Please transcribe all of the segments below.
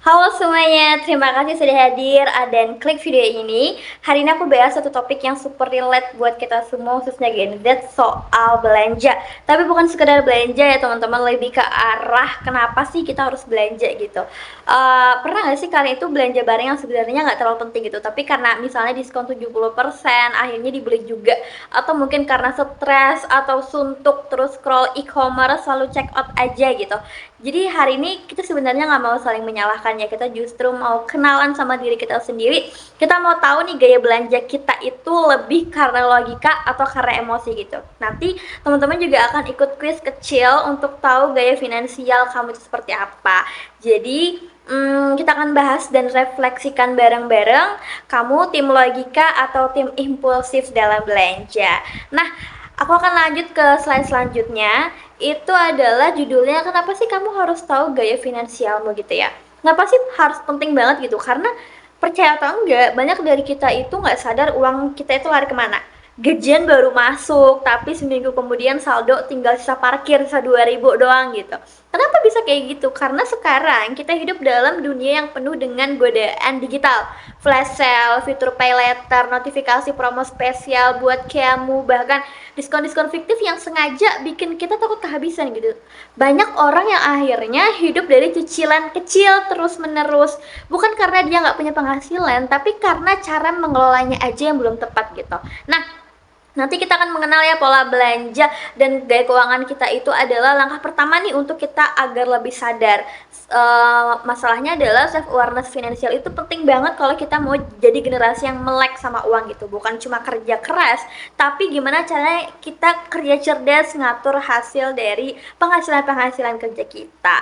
Halo semuanya, terima kasih sudah hadir dan klik video ini. Hari ini aku bahas satu topik yang super relate buat kita semua, khususnya Gen Z, soal belanja. Tapi bukan sekedar belanja ya teman-teman, lebih ke arah kenapa sih kita harus belanja gitu. Pernah gak sih kalian itu belanja barang yang sebenarnya nggak terlalu penting gitu, tapi karena misalnya diskon 70% akhirnya dibeli juga. Atau mungkin karena stres atau suntuk terus scroll e-commerce selalu check out aja gitu. Jadi hari ini kita sebenarnya nggak mau saling menyalahkan ya, kita justru mau kenalan sama diri kita sendiri. Kita mau tahu nih gaya belanja kita itu lebih karena logika atau karena emosi gitu. Nanti teman-teman juga akan ikut quiz kecil untuk tahu gaya finansial kamu itu seperti apa. Jadi kita akan bahas dan refleksikan bareng-bareng kamu tim logika atau tim impulsif dalam belanja. Nah, aku akan lanjut ke slide selanjutnya. Itu adalah judulnya, kenapa sih kamu harus tahu gaya finansialmu gitu ya. Kenapa sih harus penting banget gitu? Karena percaya atau enggak, banyak dari kita itu nggak sadar uang kita itu lari kemana. Gajian baru masuk, tapi seminggu kemudian saldo tinggal sisa parkir, sisa 2.000 doang gitu. Kenapa bisa kayak gitu? Karena sekarang kita hidup dalam dunia yang penuh dengan godaan digital. Flash sale, fitur pay later, notifikasi promo spesial buat kamu, bahkan diskon-diskon fiktif yang sengaja bikin kita takut kehabisan gitu. Banyak orang yang akhirnya hidup dari cicilan kecil terus menerus, bukan karena dia nggak punya penghasilan, tapi karena cara mengelolanya aja yang belum tepat gitu. Nah, nanti kita akan mengenal ya pola belanja dan gaya keuangan kita. Itu adalah langkah pertama nih untuk kita agar lebih sadar. Masalahnya adalah self awareness finansial itu penting banget kalau kita mau jadi generasi yang melek sama uang gitu. Bukan cuma kerja keras, tapi gimana caranya kita kerja cerdas ngatur hasil dari penghasilan-penghasilan kerja kita.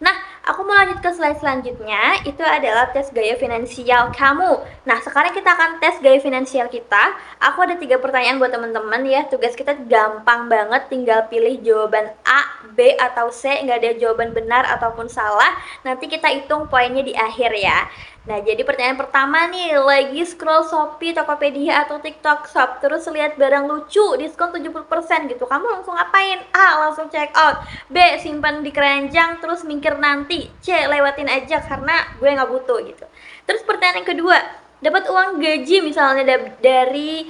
Nah, aku mau lanjut ke slide selanjutnya. Itu adalah tes gaya finansial kamu. Nah, sekarang kita akan tes gaya finansial kita. Aku ada 3 pertanyaan buat teman-teman ya. Tugas kita gampang banget, tinggal pilih jawaban A, B, atau C. Nggak ada jawaban benar ataupun salah. Nanti kita hitung poinnya di akhir ya. Nah, jadi pertanyaan pertama nih, lagi scroll Shopee, Tokopedia, atau TikTok Shop, terus lihat barang lucu, diskon 70% gitu. Kamu langsung ngapain? A, langsung check out. B, simpan di keranjang, terus mikir nanti. C, lewatin aja karena gue nggak butuh gitu. Terus pertanyaan yang kedua, dapat uang gaji misalnya dari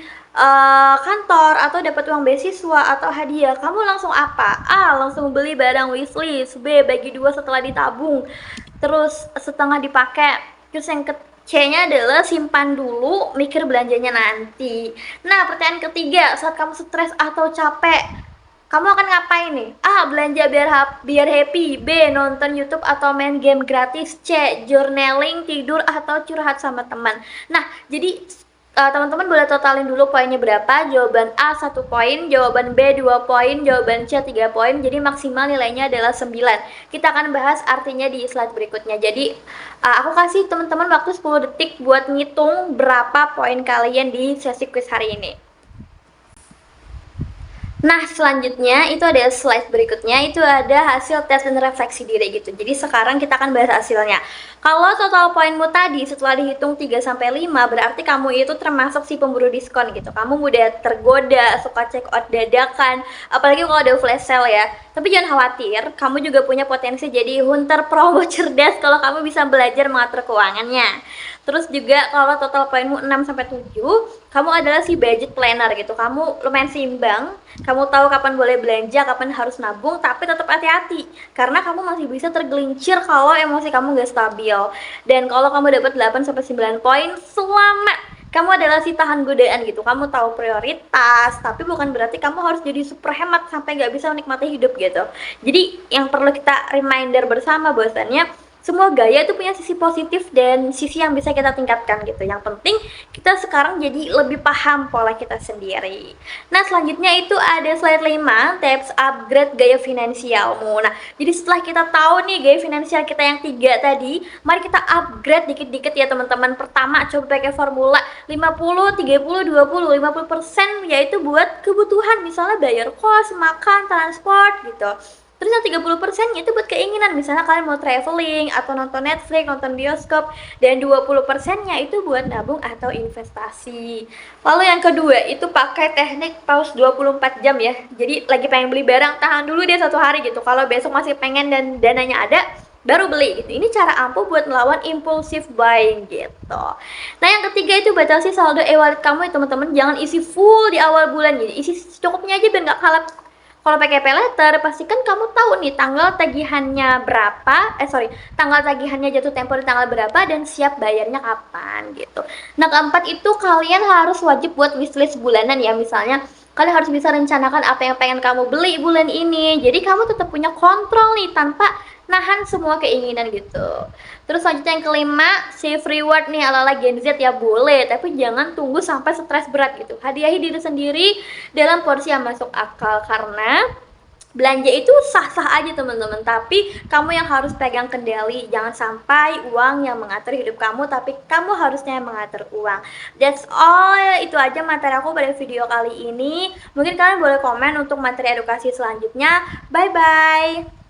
kantor atau dapat uang beasiswa atau hadiah, kamu langsung apa? A, langsung beli barang wishlist. B, bagi 2 setelah ditabung, terus setengah dipakai. Terus yang C-nya adalah simpan dulu, mikir belanjanya nanti. Nah, pertanyaan ketiga, saat kamu stres atau capek, kamu akan ngapain nih? A, belanja biar happy. B, nonton YouTube atau main game gratis. C, journaling, tidur, atau curhat sama teman. Nah, jadi teman-teman boleh totalin dulu poinnya berapa. Jawaban A 1 poin, jawaban B 2 poin, jawaban C 3 poin. Jadi maksimal nilainya adalah 9. Kita akan bahas artinya di slide berikutnya. Jadi aku kasih teman-teman waktu 10 detik buat ngitung berapa poin kalian di sesi quiz hari ini. Nah, selanjutnya itu ada slide berikutnya, itu ada hasil tes dan refleksi diri gitu. Jadi sekarang kita akan bahas hasilnya. Kalau total poinmu tadi setelah dihitung 3-5, berarti kamu itu termasuk si pemburu diskon gitu. Kamu mudah tergoda, suka check out dadakan, apalagi kalau ada flash sale ya. Tapi jangan khawatir, kamu juga punya potensi jadi hunter promo cerdas kalau kamu bisa belajar mengatur keuangannya. Terus juga kalau total poinmu 6-7, kamu adalah si budget planner gitu. Kamu lumayan seimbang, kamu tahu kapan boleh belanja, kapan harus nabung, tapi tetap hati-hati karena kamu masih bisa tergelincir kalau emosi kamu gak stabil. Dan kalau kamu dapat 8-9 poin, selamat, kamu adalah si tahan godaan gitu. Kamu tahu prioritas, tapi bukan berarti kamu harus jadi super hemat sampai gak bisa menikmati hidup gitu. Jadi yang perlu kita reminder bersama bahwasannya semua gaya itu punya sisi positif dan sisi yang bisa kita tingkatkan gitu. Yang penting kita sekarang jadi lebih paham pola kita sendiri. Nah, selanjutnya itu ada slide 5, tips upgrade gaya finansialmu. Nah, jadi setelah kita tahu nih gaya finansial kita yang 3 tadi, mari kita upgrade dikit-dikit ya teman-teman. Pertama, coba pakai formula 50-30-20. 50% yaitu buat kebutuhan, misalnya bayar kos, makan, transport gitu. Terus yang 30% itu buat keinginan, misalnya kalian mau traveling atau nonton Netflix, nonton bioskop, dan 20%-nya itu buat nabung atau investasi. Lalu yang kedua itu pakai teknik pause 24 jam ya. Jadi lagi pengen beli barang, tahan dulu deh 1 hari gitu. Kalau besok masih pengen dan dananya ada, baru beli gitu. Ini cara ampuh buat melawan impulsive buying gitu. Nah yang ketiga itu batasi saldo e-wallet kamu ya teman-teman. Jangan isi full di awal bulan, jadi isi secukupnya aja biar nggak kalap. Kalau pakai paylater, pastikan kamu tahu nih tanggal tagihannya berapa, tanggal tagihannya jatuh tempo di tanggal berapa dan siap bayarnya kapan gitu. Nah keempat itu kalian harus wajib buat wishlist bulanan ya, misalnya kalian harus bisa rencanakan apa yang pengen kamu beli bulan ini. Jadi kamu tetap punya kontrol nih tanpa nahan semua keinginan gitu. Terus selanjutnya yang kelima, save reward nih ala-ala Gen Z ya boleh, tapi jangan tunggu sampai stres berat gitu. Hadiahi diri sendiri dalam porsi yang masuk akal, karena belanja itu sah-sah aja teman-teman, tapi kamu yang harus pegang kendali. Jangan sampai uang yang mengatur hidup kamu, tapi kamu harusnya yang mengatur uang. That's all, itu aja materi aku pada video kali ini. Mungkin kalian boleh komen untuk materi edukasi selanjutnya. Bye bye.